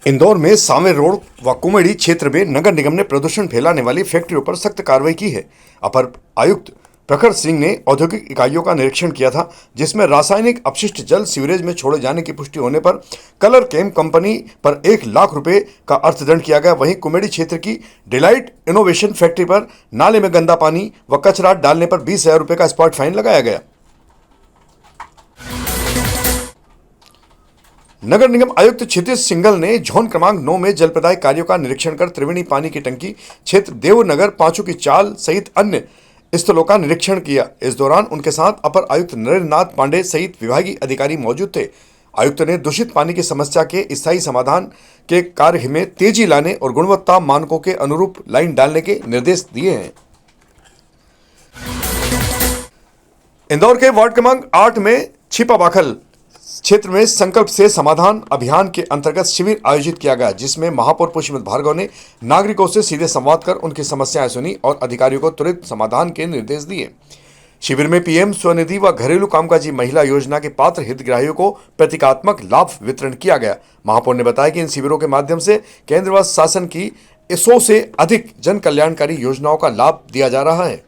इंदौर में सांवेर रोड व कुमेड़ी क्षेत्र में नगर निगम ने प्रदूषण फैलाने वाली फैक्ट्रियों पर सख्त कार्रवाई की है। अपर आयुक्त प्रखर सिंह ने औद्योगिक इकाइयों का निरीक्षण किया था, जिसमें रासायनिक अपशिष्ट जल सीवरेज में छोड़े जाने की पुष्टि होने पर कलर केम कंपनी पर 1 लाख रुपए का अर्थदंड किया गया। वहीं कुमेड़ी क्षेत्र की डिलाइट इनोवेशन फैक्ट्री पर नाले में गंदा पानी व कचरा डालने पर 20,000 रुपए का स्पॉट फाइन लगाया गया। नगर निगम आयुक्त क्षितिज सिंघल ने झोन क्रमांक 9 में जल प्रदाय कार्यों का निरीक्षण कर त्रिवेणी पानी की टंकी क्षेत्र देवनगर, पांचू की चाल सहित अन्य स्थलों का निरीक्षण किया। इस दौरान उनके साथ अपर आयुक्त नरेंद्रनाथ पांडे सहित विभागीय अधिकारी मौजूद थे। आयुक्त ने दूषित पानी की समस्या के स्थायी समाधान के कार्य में तेजी लाने और गुणवत्ता मानकों के अनुरूप लाइन डालने के निर्देश दिए हैं। इंदौर के वार्ड क्रमांक 8 में छिपाबाखल क्षेत्र में संकल्प से समाधान अभियान के अंतर्गत शिविर आयोजित किया गया, जिसमें महापौर पुष्पमत भार्गव ने नागरिकों से सीधे संवाद कर उनकी समस्याएं सुनी और अधिकारियों को त्वरित समाधान के निर्देश दिए। शिविर में पीएम स्वनिधि व घरेलू कामकाजी महिला योजना के पात्र हितग्राहियों को प्रतीकात्मक लाभ वितरण किया गया। महापौर ने बताया कि इन शिविरों के माध्यम से केंद्र व शासन की 100 से अधिक जन कल्याणकारी योजनाओं का लाभ दिया जा रहा है।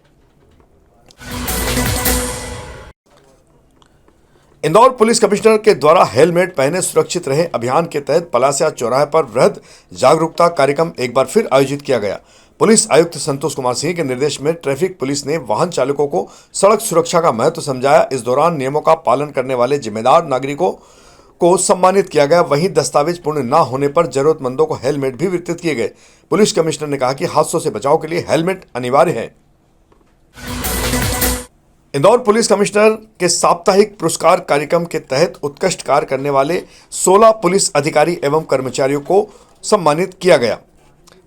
इंदौर पुलिस कमिश्नर के द्वारा हेलमेट पहने सुरक्षित रहे अभियान के तहत पलासिया चौराहे पर वृहद जागरूकता कार्यक्रम एक बार फिर आयोजित किया गया। पुलिस आयुक्त संतोष कुमार सिंह के निर्देश में ट्रैफिक पुलिस ने वाहन चालकों को सड़क सुरक्षा का महत्व समझाया। इस दौरान नियमों का पालन करने वाले जिम्मेदार नागरिकों को सम्मानित किया गया। वहीं दस्तावेज पूर्ण न होने पर जरूरतमंदों को हेलमेट भी वितरित किए गए। पुलिस कमिश्नर ने कहा कि हादसों से बचाव के लिए हेलमेट अनिवार्य है। इंदौर पुलिस कमिश्नर के साप्ताहिक पुरस्कार कार्यक्रम के तहत उत्कृष्ट कार्य करने वाले 16 पुलिस अधिकारी एवं कर्मचारियों को सम्मानित किया गया।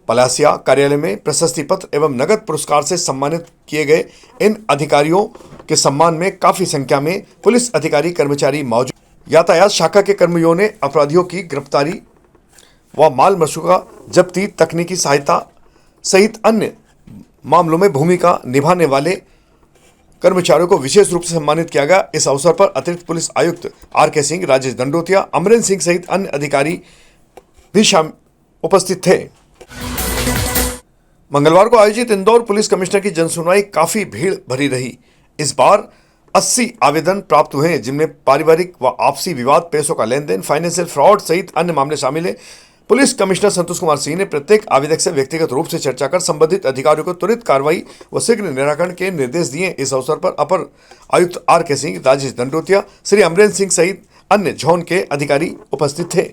पलासिया कार्यालय में प्रशस्ति पत्र एवं नगद पुरस्कार से सम्मानित किए गए इन अधिकारियों के सम्मान में काफी संख्या में पुलिस अधिकारी कर्मचारी मौजूद। यातायात शाखा के कर्मियों ने अपराधियों की गिरफ्तारी व माल मशूका जब्ती, तकनीकी सहायता सहित अन्य मामलों में भूमिका निभाने वाले कर्मचारियों को विशेष रूप से सम्मानित किया गया। इस अवसर पर अतिरिक्त पुलिस आयुक्त आर.के. सिंह, राजेश दंडोतिया, अमरेंद्र सिंह सहित अन्य अधिकारी भी उपस्थित थे। मंगलवार को आयोजित इंदौर पुलिस कमिश्नर की जनसुनवाई काफी भीड़ भरी रही। इस बार 80 आवेदन प्राप्त हुए हैं, जिनमें पारिवारिक व आपसी विवाद, पैसों का लेन देन, फाइनेंशियल फ्रॉड सहित अन्य मामले शामिल हैं। पुलिस कमिश्नर संतोष कुमार सिंह ने प्रत्येक आवेदक से व्यक्तिगत रूप से चर्चा कर संबंधित अधिकारियों को त्वरित कार्रवाई व शीघ्र निराकरण के निर्देश दिए। इस अवसर पर अपर आयुक्त आर.के. सिंह, राजेश दंडोतिया, श्री अमरेंद्र सिंह सहित अन्य जोन के अधिकारी उपस्थित थे।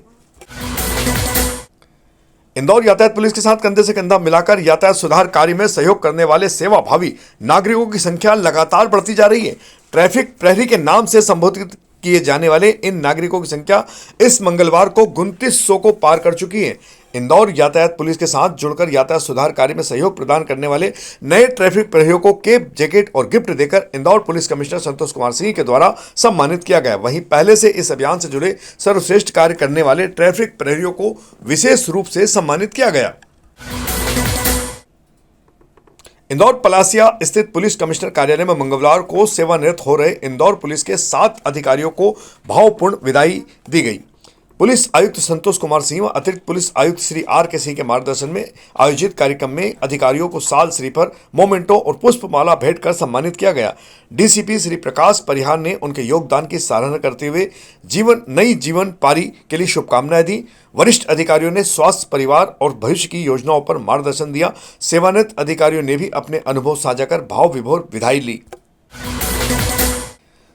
इंदौर यातायात पुलिस के साथ कंधे से कंधा मिलाकर यातायात सुधार कार्य में सहयोग करने वाले सेवाभावी नागरिकों की संख्या लगातार बढ़ती जा रही है। ट्रैफिक प्रहरी के नाम से संबोधित किए जाने वाले इन नागरिकों की संख्या इस मंगलवार को 2900 को पार कर चुकी है। इंदौर यातायात पुलिस के साथ जुड़कर यातायात सुधार कार्य में सहयोग प्रदान करने वाले नए ट्रैफिक प्रहरियों को केप, जैकेट और गिफ्ट देकर इंदौर पुलिस कमिश्नर संतोष कुमार सिंह के द्वारा सम्मानित किया गया। वहीं पहले से इस अभियान से जुड़े सर्वश्रेष्ठ कार्य करने वाले ट्रैफिक प्रहरियों को विशेष रूप से सम्मानित किया गया। इंदौर पलासिया स्थित पुलिस कमिश्नर कार्यालय में मंगलवार को सेवानिवृत्त हो रहे इंदौर पुलिस के 7 अधिकारियों को भावपूर्ण विदाई दी गई। पुलिस आयुक्त संतोष कुमार सिंह व अतिरिक्त पुलिस आयुक्त श्री आर.के. सिंह के मार्गदर्शन में आयोजित कार्यक्रम में अधिकारियों को साल श्रीफल, मोमेंटो और पुष्पमाला भेंट कर सम्मानित किया गया। डीसीपी श्री प्रकाश परिहार ने उनके योगदान की सराहना करते हुए नई जीवन पारी के लिए शुभकामनाएं दी। वरिष्ठ अधिकारियों ने स्वास्थ्य, परिवार और भविष्य की योजनाओं पर मार्गदर्शन दिया। सेवानिवृत्त अधिकारियों ने भी अपने अनुभव साझा कर भाव विभोर विदाई ली।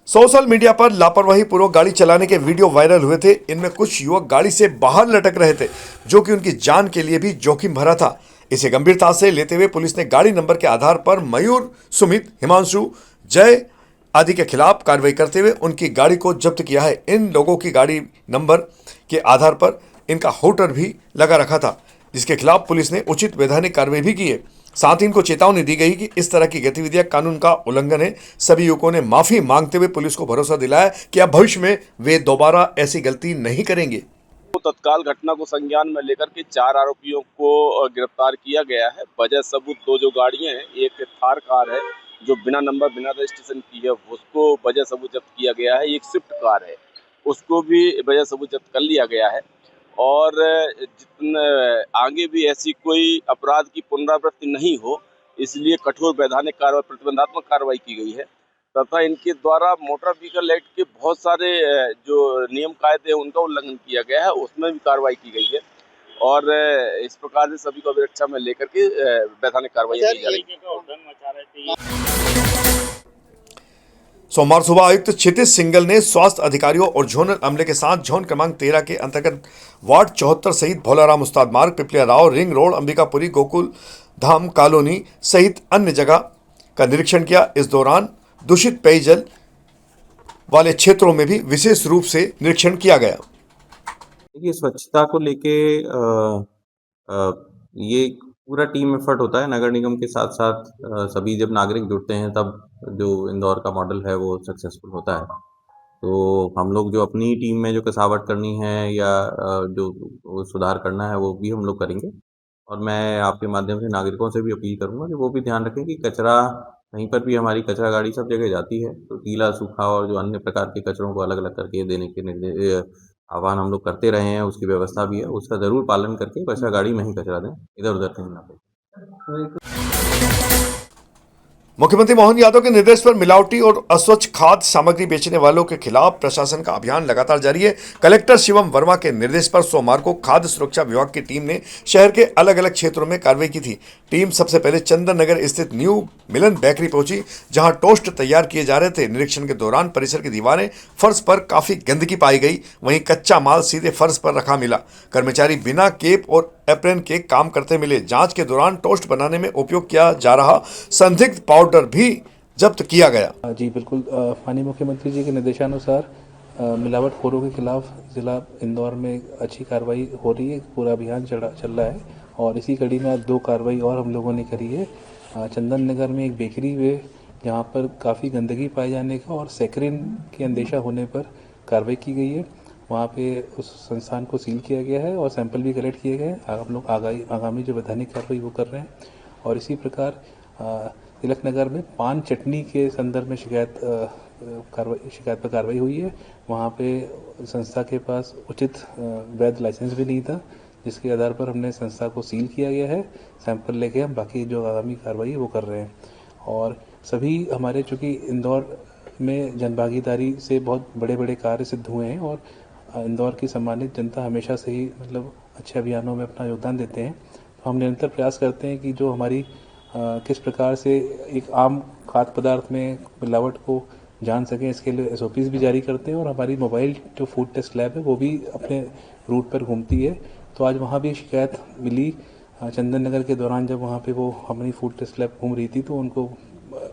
सोशल मीडिया पर लापरवाही पूर्वक गाड़ी चलाने के वीडियो वायरल हुए थे। इनमें कुछ युवक गाड़ी से बाहर लटक रहे थे, जो कि उनकी जान के लिए भी जोखिम भरा था। इसे गंभीरता से लेते हुए पुलिस ने गाड़ी नंबर के आधार पर मयूर, सुमित, हिमांशु, जय आदि के खिलाफ कार्रवाई करते हुए उनकी गाड़ी को जब्त किया है। इन लोगों की गाड़ी नंबर के आधार पर इनका होल्डर भी लगा रखा था, जिसके खिलाफ पुलिस ने उचित वैधानिक कार्रवाई भी की है। साथ ही इनको चेतावनी दी गई कि इस तरह की गतिविधियां कानून का उल्लंघन है। सभी युवकों ने माफी मांगते हुए पुलिस को भरोसा दिलाया कि अब भविष्य में वे दोबारा ऐसी गलती नहीं करेंगे। तो तत्काल घटना को संज्ञान में लेकर के 4 आरोपियों को गिरफ्तार किया गया है। वजह सबूत 2 जो गाड़ियां हैं, एक थार कार है जो बिना नंबर, बिना रजिस्ट्रेशन की है, उसको वजह सबूत जब्त किया गया है। एक स्विफ्ट कार है, उसको भी वजह सबूत जब्त कर लिया गया है। और जितने आगे भी ऐसी कोई अपराध की पुनरावृत्ति नहीं हो, इसलिए कठोर वैधानिक कार्रवाई, प्रतिबंधात्मक कार्रवाई की गई है तथा इनके द्वारा मोटर व्हीकल एक्ट के बहुत सारे जो नियम कायदे हैं उनका उल्लंघन किया गया है, उसमें भी कार्रवाई की गई है और इस प्रकार से सभी को अभिरक्षा में लेकर के वैधानिक कार्रवाई की जा रही है। सोमवार सुबह आयुक्त क्षितिज सिंगल ने स्वास्थ्य अधिकारियों और जोनल अमले के साथ जोन क्रमांक 13 के अंतर्गत वार्ड 74 सहित भोलाराम उस्ताद मार्ग, Pipliya Rao, ring road, Ambikapuri, Gokul Dham colony सहित अन्य जगह का निरीक्षण किया। इस दौरान दूषित पेयजल वाले क्षेत्रों में भी विशेष रूप से निरीक्षण किया गया। देखिए, स्वच्छता को लेके ये पूरा टीम एफर्ट होता है नगर निगम के साथ साथ। सभी जब नागरिक जुड़ते हैं तब जो इंदौर का मॉडल है वो सक्सेसफुल होता है। तो हम लोग जो अपनी टीम में जो कसावट करनी है या जो सुधार करना है वो भी हम लोग करेंगे। और मैं आपके माध्यम से नागरिकों से भी अपील करूँगा कि वो भी ध्यान रखें कि कचरा कहीं पर भी, हमारी कचरा गाड़ी सब जगह जाती है, तो गीला, सूखा और जो अन्य प्रकार के कचरों को अलग-अलग करके देने के आह्वान हम लोग करते रहे हैं। उसकी व्यवस्था भी है, उसका ज़रूर पालन करके कचरा गाड़ी में ही कचरा दें, इधर-उधर कहीं ना फेंकें। मुख्यमंत्री मोहन यादव के निर्देश पर मिलावटी और अस्वच्छ खाद्य सामग्री बेचने वालों के खिलाफ प्रशासन का अभियान लगातार जारी है। कलेक्टर शिवम वर्मा के निर्देश पर सोमवार को खाद्य सुरक्षा विभाग की टीम ने शहर के अलग अलग क्षेत्रों में कार्रवाई की थी। टीम सबसे पहले चंदन नगर स्थित न्यू मिलन बेकरी पहुंची, जहां टोस्ट तैयार किए जा रहे थे। निरीक्षण के दौरान परिसर की दीवारें, फर्श पर काफी गंदगी पाई गई, वहीं कच्चा माल सीधे फर्श पर रखा मिला। कर्मचारी बिना केप और एप्रन के काम करते मिले। जांच के दौरान टोस्ट बनाने में उपयोग किया जा रहा संदिग्ध पाउडर भी जब्त किया गया। जी बिल्कुल, माननीय मुख्यमंत्री जी के निर्देशानुसार मिलावटखोरों के खिलाफ जिला इंदौर में अच्छी कार्रवाई हो रही है। पूरा अभियान चल रहा है और इसी कड़ी में आज 2 कार्रवाई और हम लोगों ने करी है। चंदन नगर में एक बेकरी में जहाँ पर काफ़ी गंदगी पाए जाने का और सैकरिन के अंदेशा होने पर कार्रवाई की गई है। वहाँ पे उस संस्थान को सील किया गया है और सैंपल भी कलेक्ट किए गए। हम लोग आगामी जो वैधानिक कार्रवाई वो कर रहे हैं। और इसी प्रकार तिलक नगर में पान चटनी के संदर्भ में शिकायत पर कार्रवाई हुई है। वहाँ पे संस्था के पास उचित वैध लाइसेंस भी नहीं था, जिसके आधार पर हमने संस्था को सील किया गया है। सैंपल लेके हम बाकी जो आगामी कार्रवाई है वो कर रहे हैं। और सभी हमारे, चूँकि इंदौर में जनभागीदारी से बहुत बड़े बड़े कार्य सिद्ध हुए हैं और इंदौर की सम्मानित जनता हमेशा से ही अच्छे अभियानों में अपना योगदान देते हैं। तो हम निरंतर प्रयास करते हैं कि जो हमारी किस प्रकार से एक आम खाद्य पदार्थ में मिलावट को जान सकें, इसके लिए SOPs भी जारी करते हैं। और हमारी मोबाइल जो फूड टेस्ट लैब है वो भी अपने रूट पर घूमती है। तो आज वहाँ भी शिकायत मिली चंदन नगर के दौरान, जब वहाँ पे वो हमारी फूड टेस्ट लैब घूम रही थी तो उनको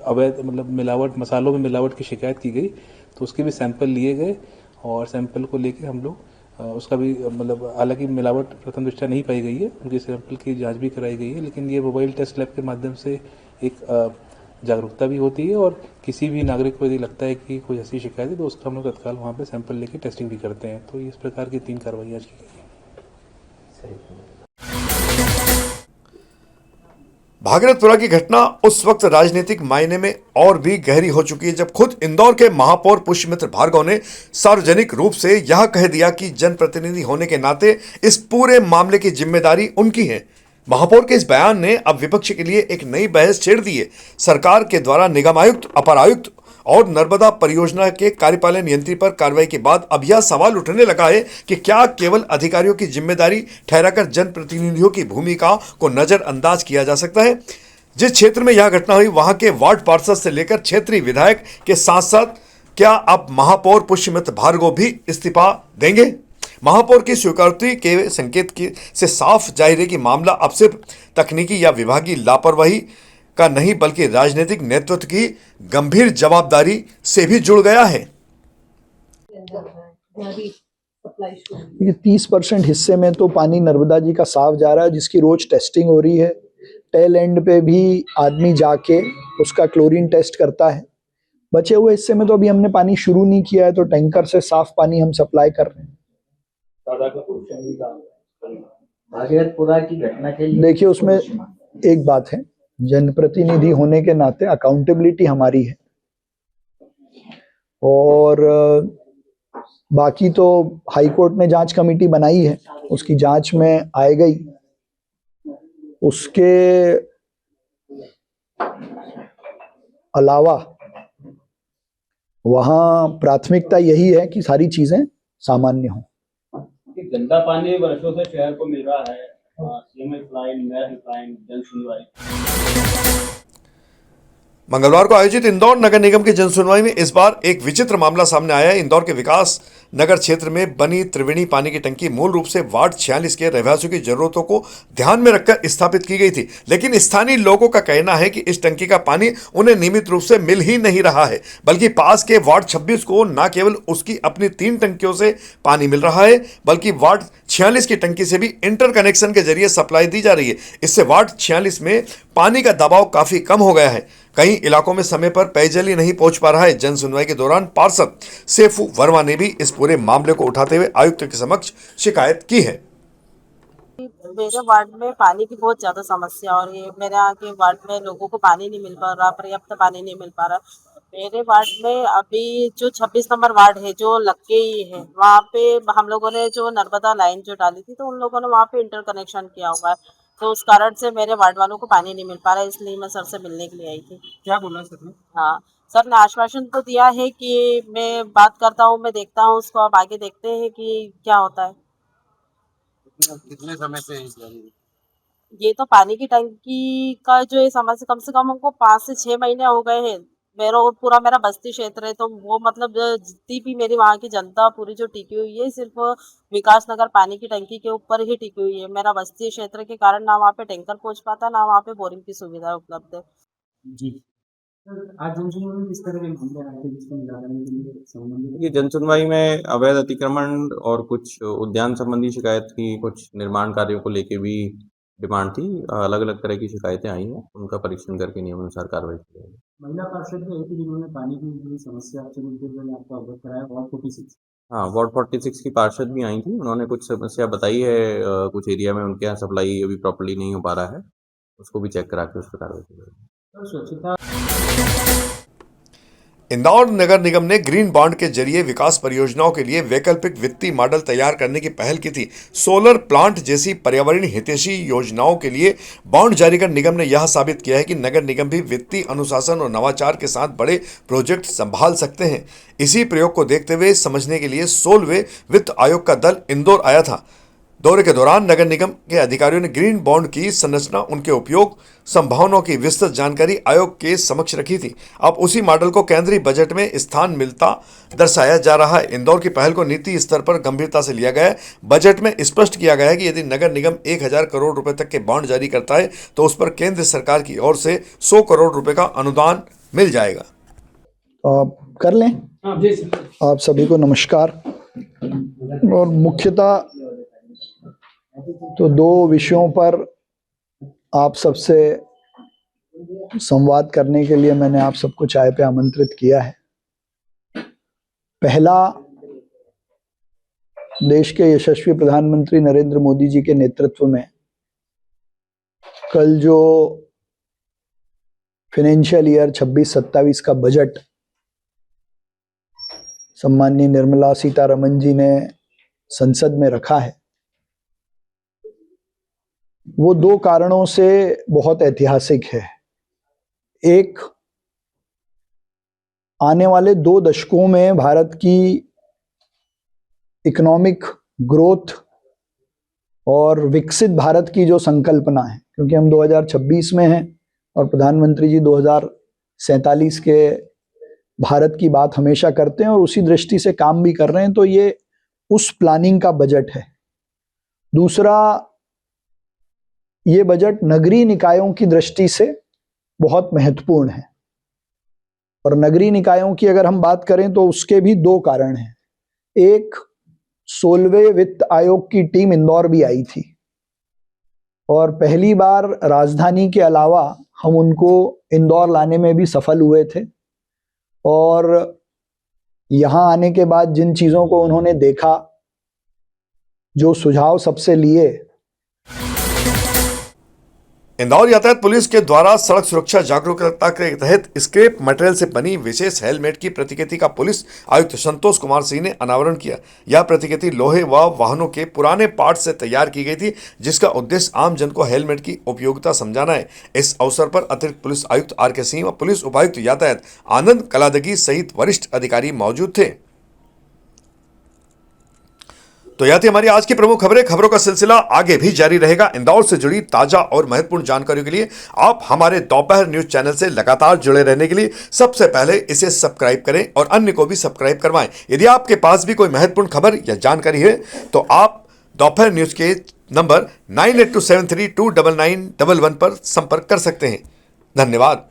अवैध मिलावट, मसालों में मिलावट की शिकायत की गई। तो उसके भी सैंपल लिए गए और सैंपल को लेके हम लोग उसका भी हालांकि मिलावट प्रथम दृष्टया नहीं पाई गई है, उनके सैंपल की जांच भी कराई गई है। लेकिन ये मोबाइल टेस्ट लैब के माध्यम से एक जागरूकता भी होती है और किसी भी नागरिक को यदि लगता है कि कोई ऐसी शिकायत है तो उसका हम लोग तत्काल वहाँ पे सैंपल लेके टेस्टिंग भी करते हैं। तो इस प्रकार की 3 कार्रवाई आज की गई है। भागीरथपुरा की घटना उस वक्त राजनीतिक मायने में और भी गहरी हो चुकी है जब खुद इंदौर के महापौर पुष्यमित्र भार्गव ने सार्वजनिक रूप से यह कह दिया कि जनप्रतिनिधि होने के नाते इस पूरे मामले की जिम्मेदारी उनकी है। महापौर के इस बयान ने अब विपक्ष के लिए एक नई बहस छेड़ दी है। सरकार के द्वारा निगम आयुक्त, अपर आयुक्त और नर्मदा परियोजना के कार्यपालन यंत्री पर कार्रवाई के बाद अब यह सवाल उठने लगा है कि क्या केवल अधिकारियों की जिम्मेदारी ठहराकर जनप्रतिनिधियों की भूमिका को नजरअंदाज किया जा सकता है। जिस क्षेत्र में यह घटना हुई वहां के वार्ड पार्षद से लेकर क्षेत्रीय विधायक के साथ साथ क्या अब महापौर पुष्यमित्र भार्गव भी इस्तीफा देंगे? महापौर की स्वीकृति के संकेत से साफ जाहिर है कि मामला अब सिर्फ तकनीकी या विभागीय लापरवाही का नहीं बल्कि राजनीतिक नेतृत्व की गंभीर जवाबदारी से भी जुड़ गया है। ये 30% हिस्से में तो पानी नर्मदा जी का साफ जा रहा है, जिसकी रोज टेस्टिंग हो रही है। टेल एंड पे भी आदमी जाके उसका क्लोरीन टेस्ट करता है। बचे हुए हिस्से में तो अभी हमने पानी शुरू नहीं किया है, तो टैंकर से साफ पानी हम सप्लाई कर रहे हैं। भागीरथपुरा की घटना के लिए देखिए, उसमें एक बात है, जनप्रतिनिधि होने के नाते अकाउंटेबिलिटी हमारी है और बाकी तो हाई कोर्ट ने जांच कमेटी बनाई है। उसकी जांच में आएगा ही। उसके अलावा वहाँ प्राथमिकता यही है कि सारी चीजें सामान्य हों। गंदा पानी वर्षों से शहर को मिल रहा है, सीएम हेल्पलाइन, मेयर हेल्पलाइन, जन सुनवाई। मंगलवार को आयोजित इंदौर नगर निगम की जनसुनवाई में इस बार एक विचित्र मामला सामने आया है। इंदौर के विकास नगर क्षेत्र में बनी त्रिवेणी पानी की टंकी मूल रूप से वार्ड 46 के रहवासियों की जरूरतों को ध्यान में रखकर स्थापित की गई थी, लेकिन स्थानीय लोगों का कहना है कि इस टंकी का पानी उन्हें नियमित रूप से मिल ही नहीं रहा है, बल्कि पास के वार्ड 26 को न केवल उसकी अपनी 3 टंकियों से पानी मिल रहा है, बल्कि वार्ड 46 की टंकी से भी इंटर कनेक्शन के जरिए सप्लाई दी जा रही है। इससे वार्ड 46 में पानी का दबाव काफी कम हो गया है। कई इलाकों में समय पर पेयजल ही नहीं पहुंच पा रहा है। जन सुनवाई के दौरान पार्षद सेफू वर्मा ने भी इस पूरे मामले को उठाते हुए आयुक्त के समक्ष शिकायत की है। मेरे वार्ड में पानी की बहुत ज्यादा समस्या हो रही है। मेरे यहाँ के वार्ड में लोगों को पानी नहीं मिल पा रहा, पर्याप्त पानी नहीं मिल पा रहा। मेरे वार्ड में अभी जो 26 नंबर वार्ड है जो लक्के ही है, वहाँ पे हम लोगों ने जो नर्मदा लाइन जो डाली थी तो उन लोगों ने वहाँ पे इंटर कनेक्शन किया हुआ है, तो उस कारण से मेरे वार्ड वालों को पानी नहीं मिल पा रहा है। इसलिए मैं सर से मिलने के लिए आई थी। क्या बोला सर ने? हाँ, सर ने आश्वासन तो दिया है कि मैं बात करता हूँ, मैं देखता हूँ उसको, अब आगे देखते हैं कि क्या होता है। कितने समय से ये तो पानी की टंकी का जो ये समस्या कम से कम हमको 5 से 6 महीने हो गए हैं। मेरा बस्ती क्षेत्र है, तो वो मतलब जितनी भी मेरी वहाँ की जनता पूरी जो टिकी हुई है सिर्फ विकास नगर पानी की टंकी के ऊपर ही टिकी हुई है। मेरा बस्ती क्षेत्र के कारण ना वहाँ पे टैंकर पहुँच पाता, ना वहाँ पे बोरिंग की सुविधा उपलब्ध है। जी आज जनसुनवाई में किस तरह के मामले आए थे जिसको निराकरण के लिए संबंधित? ये जनसुनवाई में अवैध अतिक्रमण और कुछ उद्यान संबंधी शिकायत की, कुछ निर्माण कार्यों को लेके भी डिमांड थी। अलग अलग तरह की शिकायतें आई हैं, उनका परीक्षण करके नियमानुसार कार्रवाई की जाएगी। महिला पार्षद भी आई थी जिन्होंने पानी की जो समस्या से मिलते हुए आपको अवगत कराया, वार्ड 46। हाँ, वार्ड 46 की पार्षद भी आई थी, उन्होंने कुछ समस्या बताई है। कुछ एरिया में उनके यहाँ सप्लाई अभी प्रॉपर्ली नहीं हो पा रहा है, उसको भी चेक करा के उस पर कार्रवाई की जाएगी। स्वच्छता इंदौर नगर निगम ने ग्रीन बॉन्ड के जरिए विकास परियोजनाओं के लिए वैकल्पिक वित्तीय मॉडल तैयार करने की पहल की थी। सोलर प्लांट जैसी पर्यावरणीय हितैषी योजनाओं के लिए बॉन्ड जारी कर निगम ने यह साबित किया है कि नगर निगम भी वित्तीय अनुशासन और नवाचार के साथ बड़े प्रोजेक्ट संभाल सकते हैं। इसी प्रयोग को देखते हुए समझने के लिए 16वें वित्त आयोग का दल इंदौर आया था। दौरे के दौरान नगर निगम के अधिकारियों ने ग्रीन बॉन्ड की संरचना, उनके उपयोग, संभावनाओं की विस्तृत जानकारी आयोग के समक्ष रखी थी। अब उसी मॉडल को केंद्रीय बजट में स्थान मिलता दर्शाया जा रहा है। इंदौर की पहल को नीति स्तर पर गंभीरता से लिया गया है। बजट में स्पष्ट किया गया है कि यदि नगर निगम 1000 करोड़ रुपए तक के बॉन्ड जारी करता है तो उस पर केंद्र सरकार की ओर से 100 करोड़ रुपए का अनुदान मिल जाएगा। कर लें। आप सभी को नमस्कार। और मुख्यतः तो 2 विषयों पर आप सबसे संवाद करने के लिए मैंने आप सबको चाय पे आमंत्रित किया है। पहला, देश के यशस्वी प्रधानमंत्री नरेंद्र मोदी जी के नेतृत्व में कल जो फाइनेंशियल ईयर 26-27 का बजट सम्माननीय निर्मला सीतारमण जी ने संसद में रखा है, वो 2 कारणों से बहुत ऐतिहासिक है। एक, आने वाले 2 दशकों में भारत की इकोनॉमिक ग्रोथ और विकसित भारत की जो संकल्पना है, क्योंकि हम 2026 में हैं और प्रधानमंत्री जी 2047 के भारत की बात हमेशा करते हैं और उसी दृष्टि से काम भी कर रहे हैं, तो ये उस प्लानिंग का बजट है। दूसरा, ये बजट नगरीय निकायों की दृष्टि से बहुत महत्वपूर्ण है और नगरीय निकायों की अगर हम बात करें तो उसके भी 2 कारण हैं। एक, 16वें वित्त आयोग की टीम इंदौर भी आई थी और पहली बार राजधानी के अलावा हम उनको इंदौर लाने में भी सफल हुए थे और यहाँ आने के बाद जिन चीज़ों को उन्होंने देखा, जो सुझाव सबसे लिए, इंदौर यातायात पुलिस के द्वारा सड़क सुरक्षा जागरूकता के तहत स्क्रैप मटेरियल से बनी विशेष हेलमेट की प्रतिकृति का पुलिस आयुक्त संतोष कुमार सिंह ने अनावरण किया। यह प्रतिकृति लोहे व वाहनों के पुराने पार्ट से तैयार की गई थी, जिसका उद्देश्य आम जन को हेलमेट की उपयोगिता समझाना है। इस अवसर पर अतिरिक्त पुलिस आयुक्त आर.के. सिंह व पुलिस उपायुक्त यातायात आनंद कलादगी सहित वरिष्ठ अधिकारी मौजूद थे। तो यह थी हमारी आज की प्रमुख खबरें। खबरों का सिलसिला आगे भी जारी रहेगा। इंदौर से जुड़ी ताजा और महत्वपूर्ण जानकारियों के लिए आप हमारे दोपहर न्यूज चैनल से लगातार जुड़े रहने के लिए सबसे पहले इसे सब्सक्राइब करें और अन्य को भी सब्सक्राइब करवाएं। यदि आपके पास भी कोई महत्वपूर्ण खबर या जानकारी है तो आप दोपहर न्यूज के नंबर 9827329911 पर संपर्क कर सकते हैं। धन्यवाद।